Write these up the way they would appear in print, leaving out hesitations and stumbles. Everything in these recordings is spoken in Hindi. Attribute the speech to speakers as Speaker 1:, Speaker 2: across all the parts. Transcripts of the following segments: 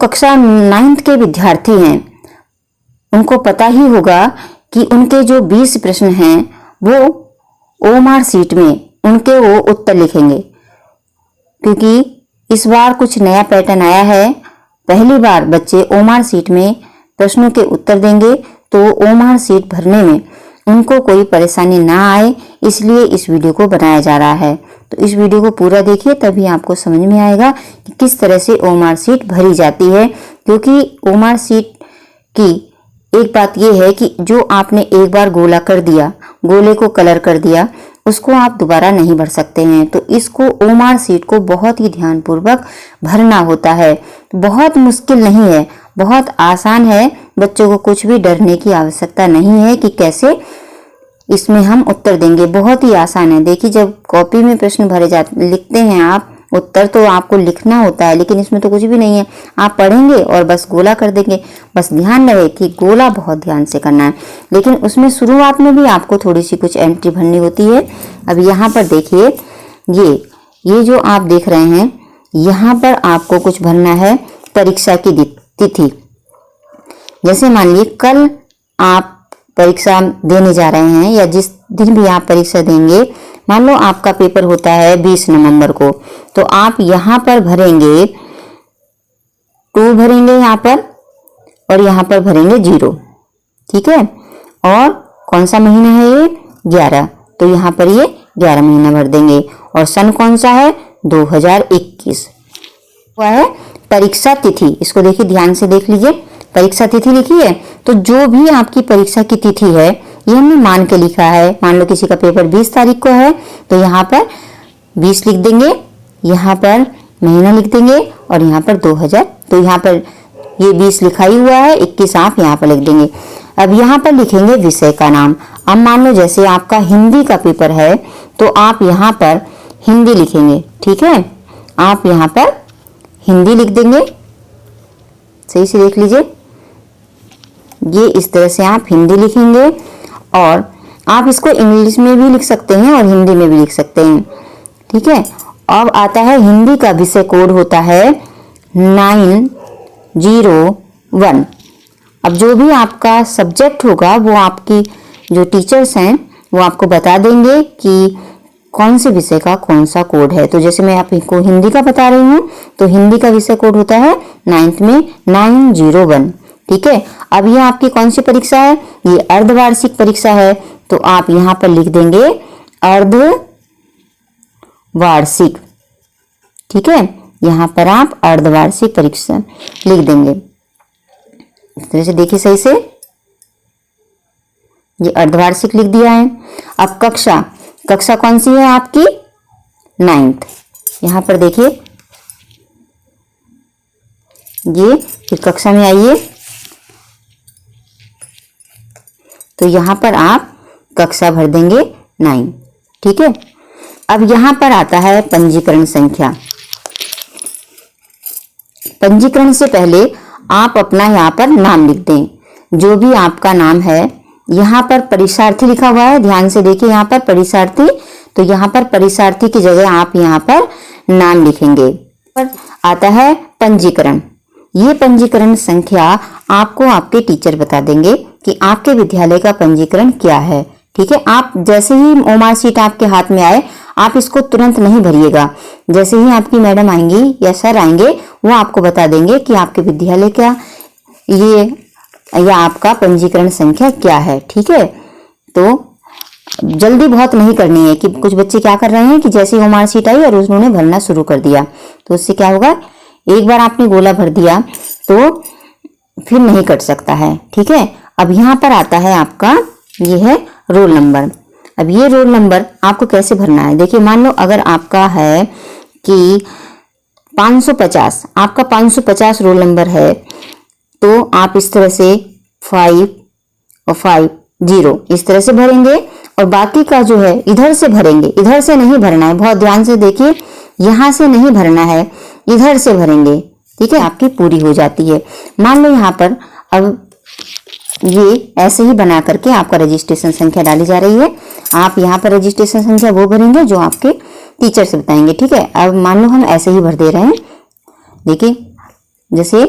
Speaker 1: कक्षा 9th के विद्यार्थी हैं उनको पता ही होगा कि उनके जो 20 प्रश्न हैं वो ओएमआर शीट में उनके वो उत्तर लिखेंगे, क्योंकि इस बार कुछ नया पैटर्न आया है। पहली बार बच्चे ओएमआर शीट में प्रश्नों के उत्तर देंगे, तो ओएमआर शीट भरने में उनको कोई परेशानी ना आए, इसलिए इस वीडियो को बनाया जा रहा है। तो इस वीडियो को पूरा देखिए, तभी आपको समझ में आएगा कि किस तरह से ओएमआर शीट भरी जाती है। क्योंकि ओएमआर शीट की एक बात यह है कि जो आपने एक बार गोला कर दिया, गोले को कलर कर दिया, उसको आप दोबारा नहीं भर सकते हैं। तो इसको ओएमआर शीट को बहुत ही ध्यानपूर्वक भरना होता है। बहुत मुश्किल नहीं है, बहुत आसान है। बच्चों को कुछ भी डरने की आवश्यकता नहीं है कि कैसे इसमें हम उत्तर देंगे। बहुत ही आसान है। देखिए, जब कॉपी में प्रश्न भरे जाते लिखते हैं आप उत्तर, तो आपको लिखना होता है, लेकिन इसमें तो कुछ भी नहीं है। आप पढ़ेंगे और बस गोला कर देंगे। बस ध्यान रहे कि गोला बहुत ध्यान से करना है, लेकिन उसमें शुरुआत में भी आपको थोड़ी सी कुछ एंट्री भरनी होती है। अब यहाँ पर देखिए, ये जो आप देख रहे हैं, यहाँ पर आपको कुछ भरना है परीक्षा की तिथि। जैसे मान लीजिए कल आप परीक्षा देने जा रहे हैं, या जिस दिन भी आप परीक्षा देंगे, मान लो आपका पेपर होता है 20 नवंबर को, तो आप यहाँ पर भरेंगे 2 भरेंगे यहाँ पर, और यहाँ पर भरेंगे 0। ठीक है। और कौन सा महीना है ये? 11। तो यहाँ पर ये 11 महीना भर देंगे। और सन कौन सा है? 2021 हुआ है। परीक्षा तिथि, इसको देखिए, ध्यान से देख लीजिए। परीक्षा तिथि लिखी है, तो जो भी आपकी परीक्षा की तिथि है ये हमने मान के लिखा है। मान लो किसी का पेपर 20 तारीख को है, तो यहाँ पर 20 लिख देंगे, यहाँ पर महीना लिख देंगे, और यहाँ पर 2000। तो यहाँ पर ये 20 लिखा ही हुआ है, 21 आप यहाँ पर लिख देंगे। अब यहाँ पर लिखेंगे विषय का नाम। अब मान लो जैसे आपका हिंदी का पेपर है, तो आप यहाँ पर हिंदी लिखेंगे। ठीक है, आप यहाँ पर हिंदी लिख देंगे। सही से देख लीजिए, ये इस तरह से आप हिंदी लिखेंगे। और आप इसको इंग्लिश में भी लिख सकते हैं और हिंदी में भी लिख सकते हैं। ठीक है। अब आता है हिंदी का विषय कोड होता है 901। अब जो भी आपका सब्जेक्ट होगा, वो आपकी जो टीचर्स हैं वो आपको बता देंगे कि कौन से विषय का कौन सा कोड है। तो जैसे मैं आपको हिंदी का बता रही हूँ, तो हिंदी का विषय कोड होता है 9th में 901। ठीक है। अब ये आपकी कौन सी परीक्षा है? ये अर्धवार्षिक परीक्षा है, तो आप यहाँ पर लिख देंगे अर्धवार्षिक। ठीक है, यहाँ पर आप अर्धवार्षिक परीक्षा लिख देंगे। इस तरह से देखिए, सही से ये अर्धवार्षिक लिख दिया है। अब कक्षा कौन सी है आपकी? 9th। यहाँ पर देखिए, ये फिर कक्षा में आइए, तो यहाँ पर आप कक्षा भर देंगे 9। ठीक है। अब यहाँ पर आता है पंजीकरण संख्या। पंजीकरण से पहले आप अपना यहाँ पर नाम लिख दें, जो भी आपका नाम है। यहाँ पर परीक्षार्थी लिखा हुआ है, ध्यान से देखिए, यहाँ पर परीक्षार्थी, तो यहाँ पर परीक्षार्थी की जगह आप यहाँ पर नाम लिखेंगे। पर आता है पंजीकरण। ये पंजीकरण संख्या आपको आपके टीचर बता देंगे कि आपके विद्यालय का पंजीकरण क्या है। ठीक है। आप जैसे ही ओएमआर शीट आपके हाथ में आए, आप इसको तुरंत नहीं भरिएगा। जैसे ही आपकी मैडम आएंगी या सर आएंगे, वो आपको बता देंगे कि आपके विद्यालय का ये या आपका पंजीकरण संख्या क्या है। ठीक है। तो जल्दी बहुत नहीं करनी है कि कुछ बच्चे क्या कर रहे हैं कि जैसे ही ओएमआर शीट आई और उन्होंने भरना शुरू कर दिया, तो उससे क्या होगा, एक बार आपने गोला भर दिया तो फिर नहीं कट सकता है। ठीक है। अब यहाँ पर आता है आपका, ये है रोल नंबर। अब ये रोल नंबर आपको कैसे भरना है? देखिए, मान लो अगर आपका है कि 550, आपका 550 रोल नंबर है, तो आप इस तरह से 5 और 5 0 इस तरह से भरेंगे, और बाकी का जो है इधर से भरेंगे। इधर से नहीं भरना है, बहुत ध्यान से देखिए, यहाँ से नहीं भरना है, इधर से भरेंगे। ठीक है, आपकी पूरी हो जाती है। मान लो यहाँ पर अब ये ऐसे ही बना करके आपका रजिस्ट्रेशन संख्या डाली जा रही है। आप यहाँ पर रजिस्ट्रेशन संख्या वो भरेंगे जो आपके टीचर से बताएंगे। ठीक है। अब मान लो हम ऐसे ही भर दे रहे हैं। देखिए, जैसे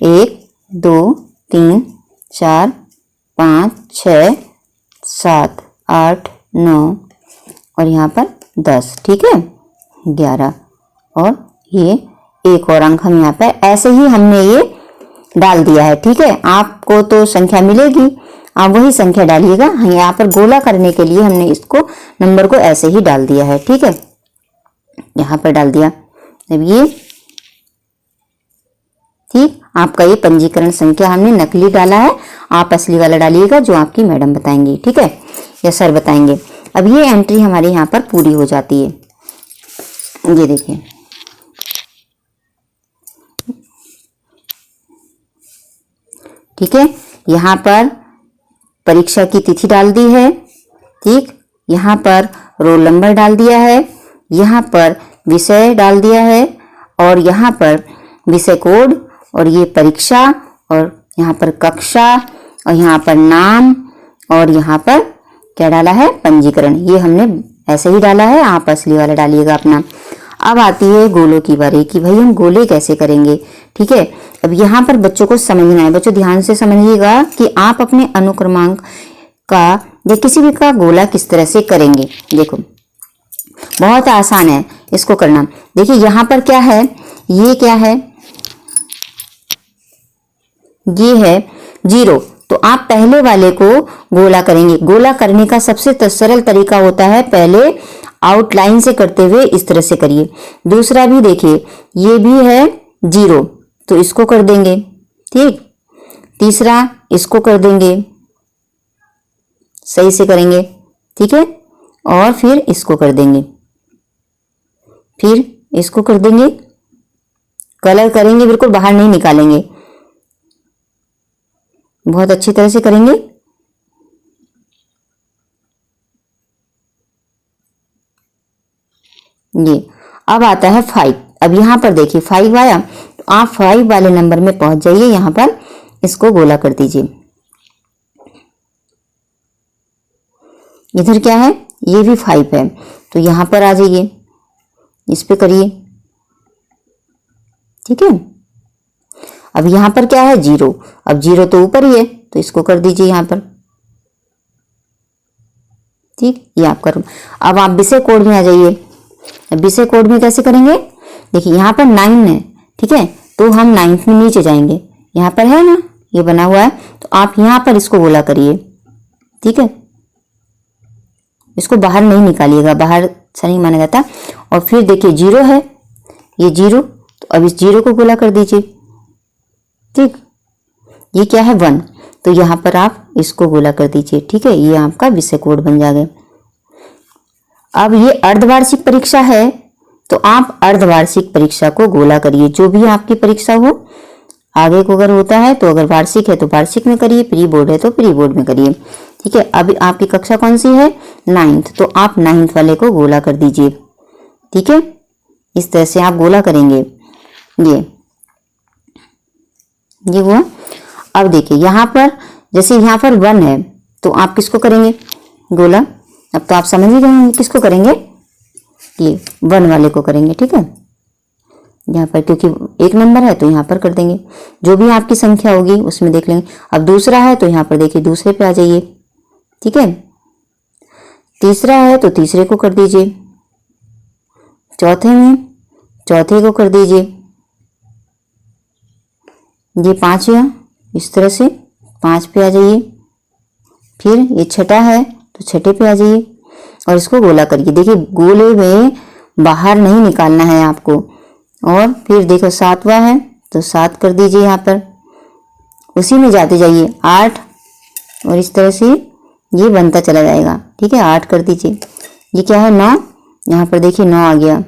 Speaker 1: 1 2 3 4 5 6 7 8 9 और यहाँ पर 10, ठीक है 11 और ये एक और अंक हम यहाँ पर ऐसे ही हमने ये डाल दिया है। ठीक है, आपको तो संख्या मिलेगी, आप वही संख्या डालिएगा। यहाँ पर गोला करने के लिए हमने इसको नंबर को ऐसे ही डाल दिया है। ठीक है, यहाँ पर डाल दिया। अब ये ठीक आपका ये पंजीकरण संख्या हमने नकली डाला है, आप असली वाला डालिएगा जो आपकी मैडम बताएंगी। ठीक है, या सर बताएंगे। अब ये एंट्री हमारे यहाँ पर पूरी हो जाती है। ये देखिए, ठीक है, यहाँ पर परीक्षा की तिथि डाल दी है। ठीक, यहाँ पर रोल नंबर डाल दिया है, यहाँ पर विषय डाल दिया है और यहाँ पर विषय कोड और ये परीक्षा और यहाँ पर कक्षा और यहाँ पर नाम और यहाँ पर क्या डाला है, पंजीकरण। ये हमने ऐसे ही डाला है, आप असली वाला डालिएगा अपना। अब आती है गोलों की बारी कि भाई हम गोले कैसे करेंगे। ठीक है, अब यहाँ पर बच्चों को समझना है। बच्चों ध्यान से समझिएगा कि आप अपने अनुक्रमांक का या किसी भी का गोला किस तरह से करेंगे। देखो बहुत आसान है इसको करना। देखिए यहाँ पर क्या है, ये क्या है, ये है 0, तो आप पहले वाले को गोला करेंगे। गोला करने का सबसे सरल तरीका होता है, पहले आउटलाइन से करते हुए इस तरह से करिए। दूसरा भी देखिए, ये भी है 0, तो इसको कर देंगे। ठीक, तीसरा इसको कर देंगे, सही से करेंगे। ठीक है, और फिर इसको कर देंगे, फिर इसको कर देंगे। कलर करेंगे, बिल्कुल बाहर नहीं निकालेंगे, बहुत अच्छी तरह से करेंगे। ये अब आता है 5। अब यहाँ पर देखिए 5 आया, तो आप 5 वाले नंबर में पहुंच जाइए। यहाँ पर इसको गोला कर दीजिए। इधर क्या है, ये भी 5 है, तो यहाँ पर आ जाइए, इस पे करिए। ठीक है, अब यहाँ पर क्या है 0, अब 0 तो ऊपर ही है, तो इसको कर दीजिए यहाँ पर। ठीक, ये आप करो। अब आप विषय कोड में आ जाइए। विषय कोड में कैसे करेंगे, देखिए यहाँ पर 9 है। ठीक है, तो हम 9th में नीचे जाएंगे, यहाँ पर है ना ये बना हुआ है, तो आप यहाँ पर इसको गोला करिए। ठीक है, इसको बाहर नहीं निकालिएगा, बाहर से नहीं माना जाता। और फिर देखिए 0 है, ये 0, तो अब इस 0 को गोला कर दीजिए। ठीक, ये क्या है 1, तो यहाँ पर आप इसको गोला कर दीजिए। ठीक है, ये आपका विषय कोड बन जाएगा। अब ये अर्धवार्षिक परीक्षा है, तो आप अर्धवार्षिक परीक्षा को गोला करिए। जो भी आपकी परीक्षा हो, आगे को अगर होता है तो अगर वार्षिक है तो वार्षिक में करिए, प्री बोर्ड है तो प्री बोर्ड में करिए। ठीक है, अब आपकी कक्षा कौन सी है, 9th, तो आप 9th वाले को गोला कर दीजिए। ठीक है, इस तरह से आप गोला करेंगे। ये हुआ। अब देखिए यहाँ पर जैसे यहाँ पर 1 है, तो आप किसको करेंगे गोला, अब तो आप समझ ही गए होंगे किसको करेंगे, ये 1 वाले को करेंगे। ठीक है, यहाँ पर क्योंकि 1 नंबर है तो यहाँ पर कर देंगे, जो भी आपकी संख्या होगी उसमें देख लेंगे। अब दूसरा है तो यहाँ पर देखिए दूसरे पे आ जाइए। ठीक है, तीसरा है तो तीसरे को कर दीजिए, चौथे में चौथे को कर दीजिए, ये 5 है, इस तरह से 5 पे आ जाइए। फिर ये छठा है तो छठे पे आ जाइए और इसको गोला करिए। देखिए गोले में बाहर नहीं निकालना है आपको। और फिर देखो 7वां है तो 7 कर दीजिए यहाँ पर, उसी में जाते जाइए 8, और इस तरह से ये बनता चला जाएगा। ठीक है, 8 कर दीजिए। ये क्या है 9, यहाँ पर देखिए 9 आ गया।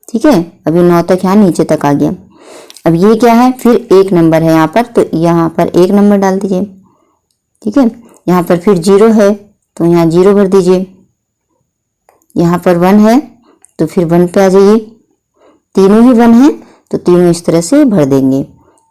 Speaker 1: ठीक है, अभी 9 तक यहाँ नीचे तक आ गया। अब ये क्या है, फिर 1 नंबर है यहाँ पर, तो यहाँ पर 1 नंबर डाल दीजिए। ठीक है, यहाँ पर फिर 0 है तो यहाँ 0 भर दीजिए। यहाँ पर 1 है तो फिर 1 पे आ जाइए। तीनों ही 1 है तो तीनों इस तरह से भर देंगे।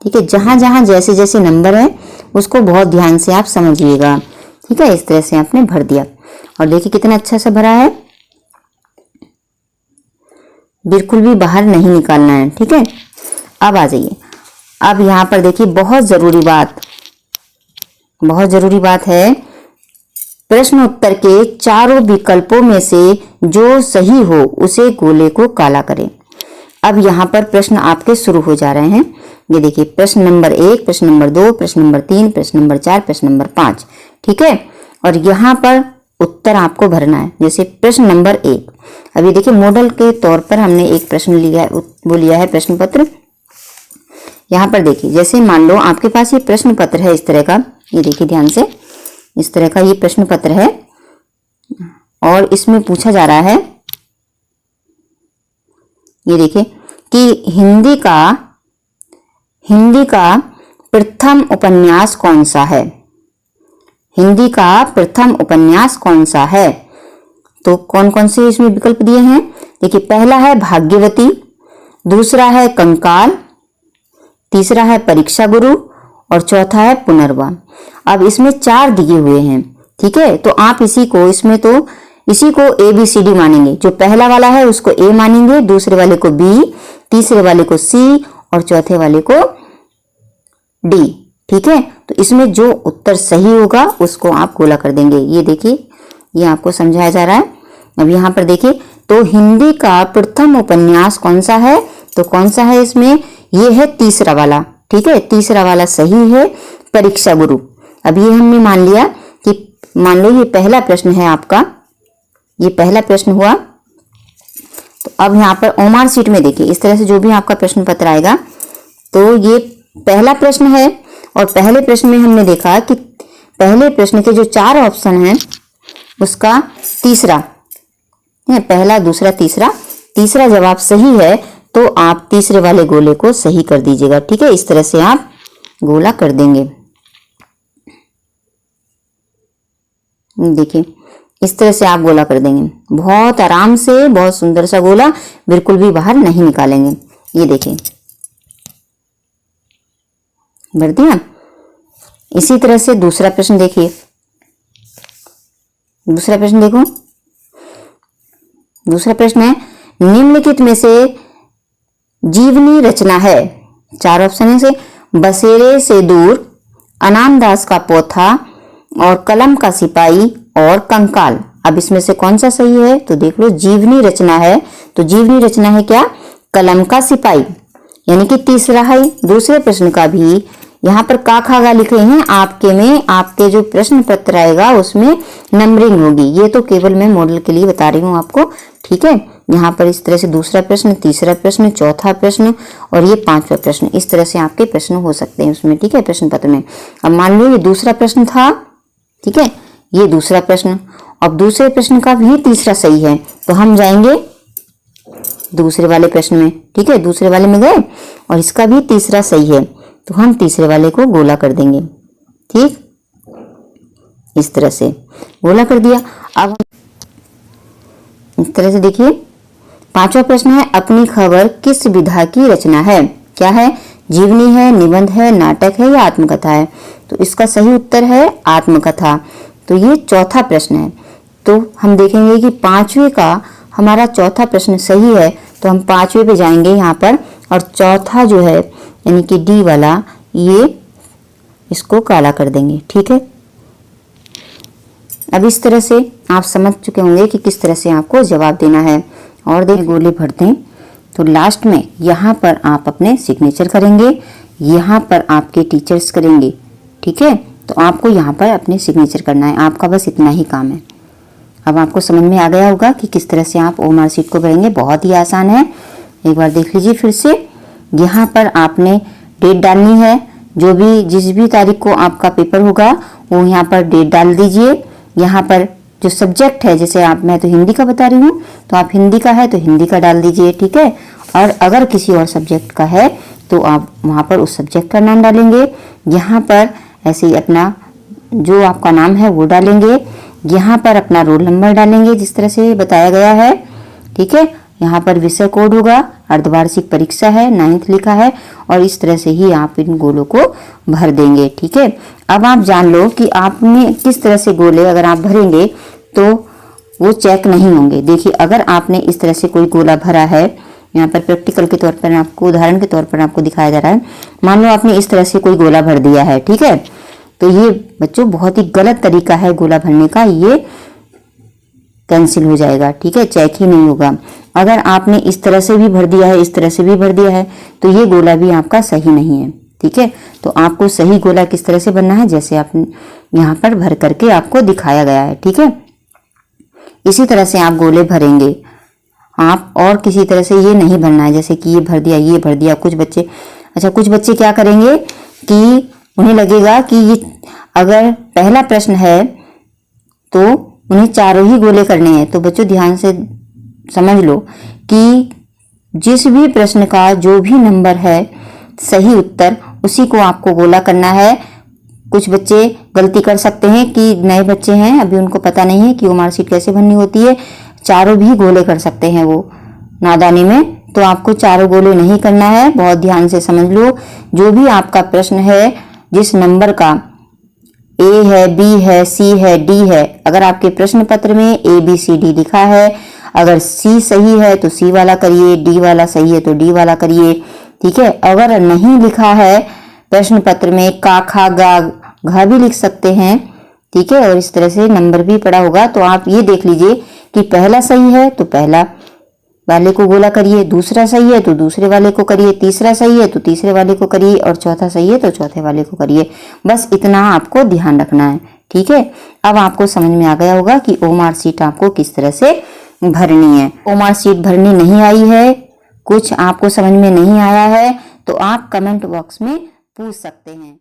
Speaker 1: ठीक है, जहाँ जहाँ जैसे जैसे नंबर है उसको बहुत ध्यान से आप समझिएगा। ठीक है, इस तरह से आपने भर दिया और देखिए कितना अच्छा सा भरा है, बिल्कुल भी बाहर नहीं निकालना है। ठीक है, अब आ जाइए। अब यहाँ पर देखिए बहुत जरूरी बात है, प्रश्न उत्तर के चारों विकल्पों में से जो सही हो उसे गोले को काला करें। अब यहाँ पर प्रश्न आपके शुरू हो जा रहे हैं। ये देखिए प्रश्न नंबर 1, प्रश्न नंबर 2, प्रश्न नंबर 3, प्रश्न नंबर 4, प्रश्न नंबर 5। ठीक है, और यहाँ पर उत्तर आपको भरना है। जैसे प्रश्न नंबर 1, अभी देखिए मॉडल के तौर पर हमने एक प्रश्न लिया है, वो लिया है प्रश्न पत्र। यहाँ पर देखिए, जैसे मान लो आपके पास ये प्रश्न पत्र है इस तरह का, ये देखिए ध्यान से, इस तरह का ये प्रश्न पत्र है और इसमें पूछा जा रहा है, ये देखिए कि हिंदी का प्रथम उपन्यास कौन सा है। हिंदी का प्रथम उपन्यास कौन सा है? तो कौन कौन से इसमें विकल्प दिए हैं? देखिए पहला है भाग्यवती, दूसरा है कंकाल, तीसरा है परीक्षा गुरु और चौथा है पुनर्वा। अब इसमें 4 दिए हुए हैं। ठीक है, तो आप इसी को ABCD मानेंगे। जो पहला वाला है उसको A मानेंगे, दूसरे वाले को B, तीसरे वाले को C और चौथे वाले को D। ठीक है, तो इसमें जो उत्तर सही होगा उसको आप गोला कर देंगे। ये देखिए, ये आपको समझाया जा रहा है। अब यहाँ पर देखिए, तो हिंदी का प्रथम उपन्यास कौन सा है? तो कौन सा है इसमें? ये है तीसरा वाला। ठीक है, तीसरा वाला सही है, परीक्षा गुरु। अब ये हमने मान लिया कि मान लो ये पहला प्रश्न है आपका, ये पहला प्रश्न हुआ। तो अब यहाँ पर ओमार सीट में देखिए इस तरह से जो भी आपका प्रश्न पत्र आएगा, तो ये पहला प्रश्न है और पहले प्रश्न में हमने देखा कि पहले प्रश्न के जो 4 ऑप्शन हैं उसका तीसरा है, पहला, दूसरा, तीसरा जवाब सही है तो आप तीसरे वाले गोले को सही कर दीजिएगा। ठीक है, इस तरह से आप गोला कर देंगे। देखिए इस तरह से आप गोला कर देंगे, बहुत आराम से, बहुत सुंदर सा गोला, बिल्कुल भी बाहर नहीं निकालेंगे। ये देखिए भर दिया। इसी तरह से दूसरा प्रश्न देखिए, दूसरा प्रश्न देखो। दूसरा प्रश्न है, निम्नलिखित में से जीवनी रचना है। 4 ऑप्शन है से बसेरे से दूर, अनामदास का पोथा और कलम का सिपाही और कंकाल। अब इसमें से कौन सा सही है? तो देख लो, जीवनी रचना है, तो जीवनी रचना है क्या? कलम का सिपाही, यानी कि तीसरा है। दूसरे प्रश्न का भी यहाँ पर का खागा लिखे हैं, आपके में आपके जो प्रश्न पत्र आएगा उसमें नंबरिंग होगी। ये तो केवल मैं मॉडल के लिए बता रही हूँ आपको। ठीक है, यहाँ पर इस तरह से दूसरा प्रश्न, तीसरा प्रश्न, चौथा प्रश्न और ये 5वां प्रश्न, इस तरह से आपके प्रश्न हो सकते हैं उसमें। ठीक है, प्रश्न पत्र में। अब मान लो ये दूसरा प्रश्न था, ठीक है, ये दूसरा प्रश्न, अब दूसरे प्रश्न का भी तीसरा सही है तो हम जाएंगे दूसरे वाले प्रश्न में। ठीक है, दूसरे वाले में गए और इसका भी तीसरा सही है तो हम तीसरे वाले को गोला कर देंगे। ठीक, इस तरह से गोला कर दिया। अब इस तरह से देखिए 5वां प्रश्न है, अपनी खबर किस विधा की रचना है? क्या है? जीवनी है, निबंध है, नाटक है या आत्मकथा है? तो इसका सही उत्तर है आत्मकथा। तो ये चौथा प्रश्न है। तो हम देखेंगे कि 5वें का हमारा चौथा प्रश्न सही है तो हम 5वें पे जाएंगे यहाँ पर, और चौथा जो है यानी कि डी वाला, ये इसको काला कर देंगे। ठीक है, अब इस तरह से आप समझ चुके होंगे कि किस तरह से आपको जवाब देना है। और देख गोले भरते हैं तो लास्ट में यहाँ पर आप अपने सिग्नेचर करेंगे, यहाँ पर आपके टीचर्स करेंगे। ठीक है, तो आपको यहाँ पर अपने सिग्नेचर करना है, आपका बस इतना ही काम है। अब आपको समझ में आ गया होगा कि किस तरह से आप ओमार सीट को भरेंगे, बहुत ही आसान है। एक बार देख लीजिए फिर से। यहाँ पर आपने डेट डालनी है, जो भी जिस भी तारीख को आपका पेपर होगा वो यहाँ पर डेट डाल दीजिए। यहाँ पर जो सब्जेक्ट है, जैसे मैं तो हिंदी का बता रही हूँ तो आप हिंदी का है तो हिंदी का डाल दीजिए। ठीक है, और अगर किसी और सब्जेक्ट का है तो आप वहाँ पर उस सब्जेक्ट का नाम डालेंगे। यहाँ पर ऐसे ही अपना जो आपका नाम है वो डालेंगे। यहाँ पर अपना रोल नंबर डालेंगे जिस तरह से बताया गया है। ठीक है, यहाँ पर विषय कोड होगा, अर्धवार्षिक परीक्षा है, 9th लिखा है, और इस तरह से ही आप इन गोलों को भर देंगे। ठीक है, अब आप जान लो कि आपने किस तरह से गोले अगर आप भरेंगे तो वो चेक नहीं होंगे। देखिए, अगर आपने इस तरह से कोई गोला भरा है, यहाँ पर प्रैक्टिकल के तौर पर आपको, उदाहरण के तौर पर आपको दिखाया जा रहा है। मान लो आपने इस तरह से कोई गोला भर दिया है, ठीक है, तो ये बच्चों बहुत ही गलत तरीका है गोला भरने का, ये कैंसिल हो जाएगा, ठीक है, चेक ही नहीं होगा। अगर आपने इस तरह से भी भर दिया है, इस तरह से भी भर दिया है, तो ये गोला भी आपका सही नहीं है, ठीक है। तो आपको सही गोला किस तरह से बनना है, जैसे आपने यहाँ पर भर करके आपको दिखाया गया है, ठीक है। इसी तरह से आप गोले भरेंगे आप, और किसी तरह से ये नहीं भरना है, जैसे कि ये भर दिया, ये भर दिया। कुछ बच्चे क्या करेंगे कि उन्हें लगेगा कि ये अगर पहला प्रश्न है तो उन्हें चारों ही गोले करने हैं। तो बच्चों ध्यान से समझ लो कि जिस भी प्रश्न का जो भी नंबर है सही उत्तर, उसी को आपको गोला करना है। कुछ बच्चे गलती कर सकते हैं कि नए बच्चे हैं, अभी उनको पता नहीं है कि वो मार्कशीट कैसे भरनी होती है, चारों भी गोले कर सकते हैं वो नादानी में। तो आपको चारों गोले नहीं करना है, बहुत ध्यान से समझ लो। जो भी आपका प्रश्न है, जिस नंबर का ए है, बी है, सी है, डी है, अगर आपके प्रश्न पत्र में ए बी सी डी लिखा है, अगर सी सही है तो सी वाला करिए, डी वाला सही है तो डी वाला करिए, ठीक है। अगर नहीं लिखा है प्रश्न पत्र में का, खा, गा, घा भी लिख सकते हैं, ठीक है, और इस तरह से नंबर भी पड़ा होगा, तो आप ये देख लीजिए कि पहला सही है तो पहला वाले को गोला करिए, दूसरा सही है तो दूसरे वाले को करिए, तीसरा सही है तो तीसरे वाले को करिए, और चौथा सही है तो चौथे वाले को करिए। बस इतना आपको ध्यान रखना है, ठीक है। अब आपको समझ में आ गया होगा कि ओमार शीट आपको किस तरह से भरनी है। ओमार शीट भरनी नहीं आई है, कुछ आपको समझ में नहीं आया है, तो आप कमेंट बॉक्स में पूछ सकते हैं।